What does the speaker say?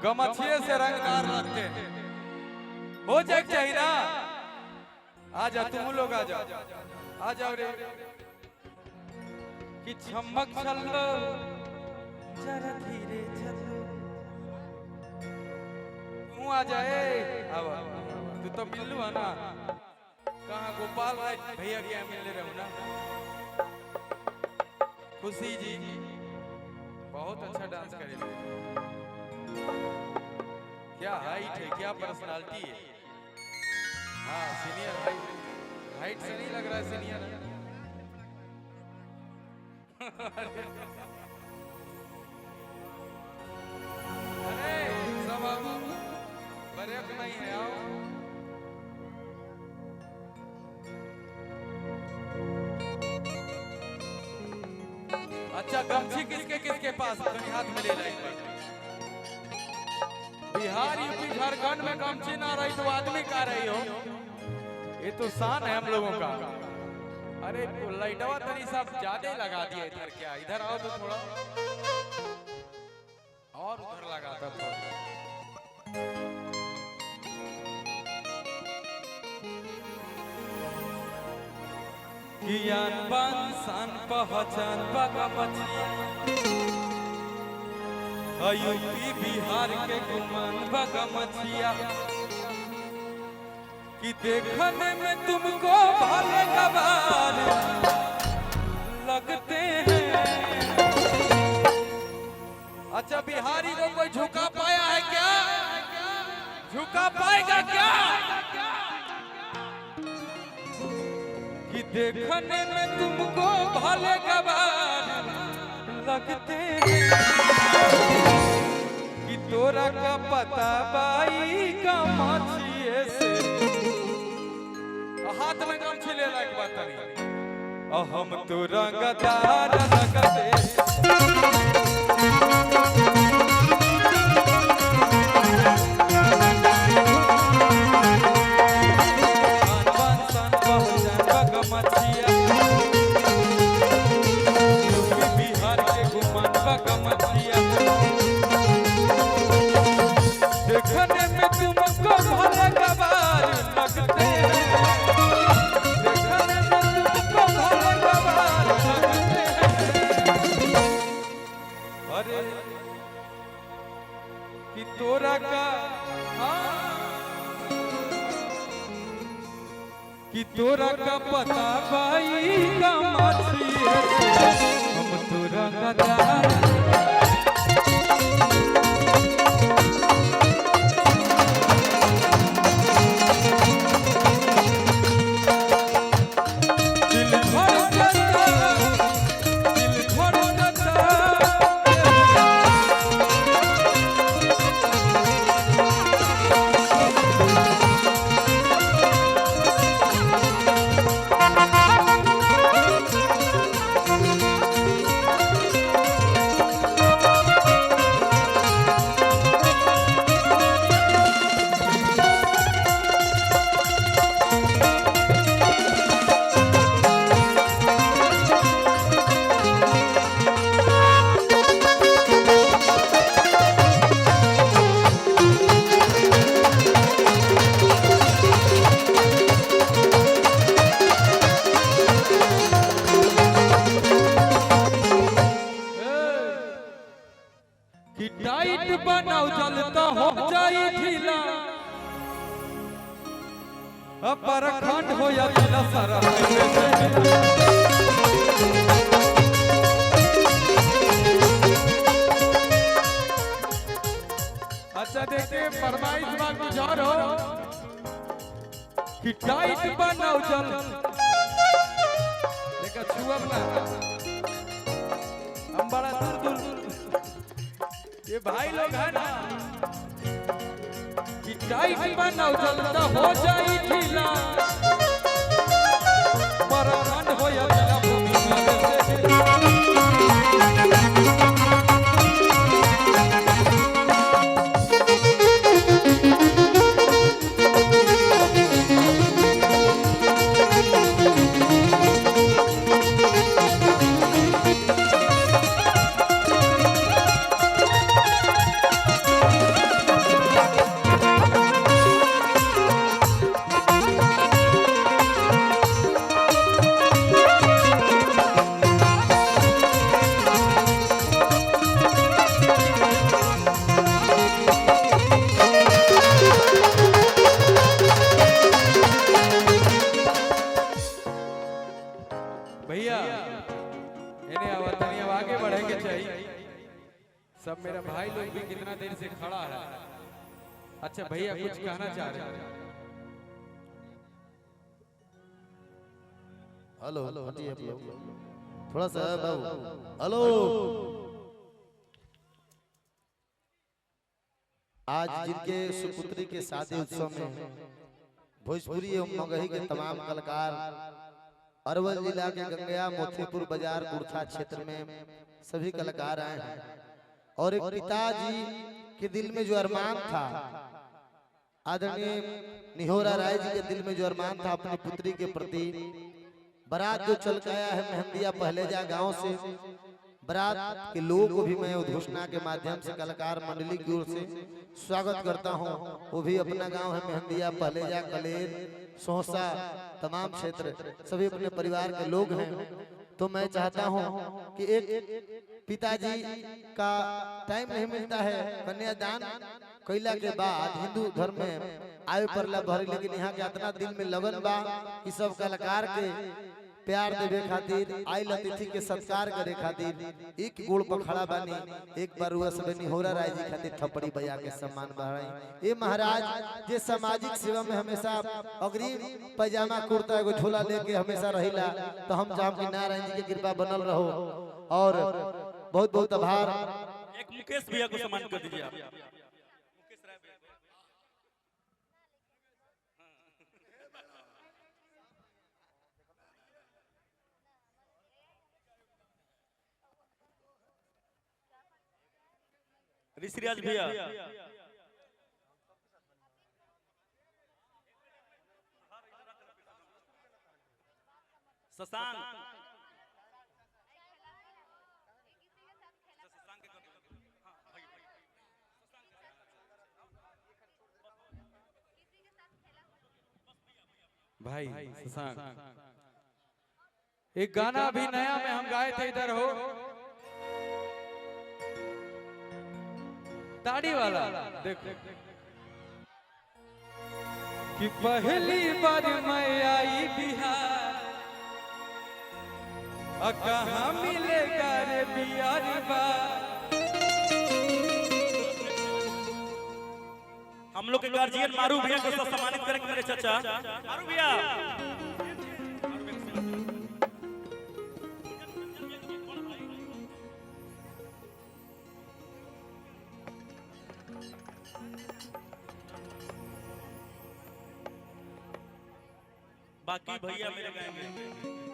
गमछिए से रंगदार लगते हैं। हो जाए चाहिए ना। आ जा तुम लोग आ जाओ, आ जाओ रे कि चमक चलो जरा धीरे चलो। तू आ जाए, अब तू तो मिलू है ना। कहाँ गोपाल राय भैया क्या मिल रहे हो ना। खुशी जी बहुत अच्छा डांस करेंगे। क्या हाइट है, क्या पर्सनालिटी है। हाँ सीनियर हाइट से नहीं लग रहा है सीनियर। अरे सब ब्रेक नहीं है, आओ। अच्छा गमछी किसके किसके पास है? हाथ में ले लें। बिहार यूपी झारखंड में गमछी ना रही तो आदमी का रही हो। ये तो शान है हम लोगों का। अरे तो लाइटवा तरी सब ज्यादा लगा दिया इधर। क्या इधर आओ तो थोड़ा और उधर लगाता थोड़ा। ज्ञान बान सान पहचान बगमछिया यूपी बिहार के गुमान बगमछिया कि देखने में तुमको भले गवार लगते हैं। अच्छा बिहारी को कोई झुका पाया है क्या? झुका पाएगा क्या? कि देखने में तुमको भले गवार लगते हैं। कि तोरा का पता बाई गमछिए से। हाथ में गमछी ले ला एक बात नहीं। हम तो रंगदार लगते। कि तोरा का कि तोरा का पता बाई गमछिए से। हम तो रंगदार कि टाइट बनाओ जलता हो जाई ढीला। परखंड हो या ढीला सारा। अच्छा देखिए फरमाइश बाग गुजार हो कि टाइट बनाओ जल। देखा छुआ बना हम बड़ा दूर ये भाई लोग है ना। कि टाइट बनाओ जलता हो जाई ढीला। परखंड हो या ढीला भूमि भी कितना देर से खड़ा है। अच्छा भैया कुछ कहना चाह रहे हैं? हेलो हटिए आप लोग थोड़ा सा बाबू। हेलो आज जिनके सुपुत्री के शादी उत्सव में भोजपुरी एवं मगही के तमाम कलाकार अरवल जिला के गंगया मोतीपुर बाजार गुरथा क्षेत्र में सभी कलाकार आए हैं और एक पिताजी के दिल में जो अरमान था, आदरणीय निहोरा राय जी के दिल में जो अरमान था अपनी पुत्री के प्रति, बारात जो चल के आया है मेहंदिया पहलेजा गांव से, बारात के लोगों को भी मैं उद्घोषणा के माध्यम से कलाकार मंडली की ओर से स्वागत करता हूं। वो भी अपना गांव है मेहंदिया पहलेजा, कलेर, सोहसा, तमाम क्षेत्र सभी अपने परिवार के लोग हैं। तो मैं चाहता हूं कि एक पिताजी का टाइम नहीं मिलता है कन्यादान कैला के बाद हिंदू धर्म में आए परला भरी, लेकिन यहाँ के इतना दिल में लगन बा कि सब कलाकार के प्यार देवे खातिर, आइल अतिथि के सत्कार करे खातिर एक गोड़ पर खड़ा बानी। एक बार हुआ सब निहोरा राय जी खातिर थप्पड़ी बजा के सम्मान बढ़ाई। ये महाराज जे सामाजिक सेवा में हमेशा अग्रिम पैजामा कुर्ता एगो झोला लेके हमेशा रहिला, तो हम चाहब कि नारायण जी की कृपा बनल रहो और बहुत बहुत आभार। एक मुकेश भैया को सम्मान कर दीजिए आप। ऋषिराज भैया, शशांक, भाई शशांक, एक गाना भी नया में हम गाए थे इधर हो ताड़ी वाला, देखो कि पहली बार मैं आई बिहार, कहाँ मिलेगा रे बिहारी बार। हम लोग के गार्जियन मारू भैया को सम्मानित करेंगे मेरे चाचा मारू भैया। बाकी भैया मेरे गाएंगे।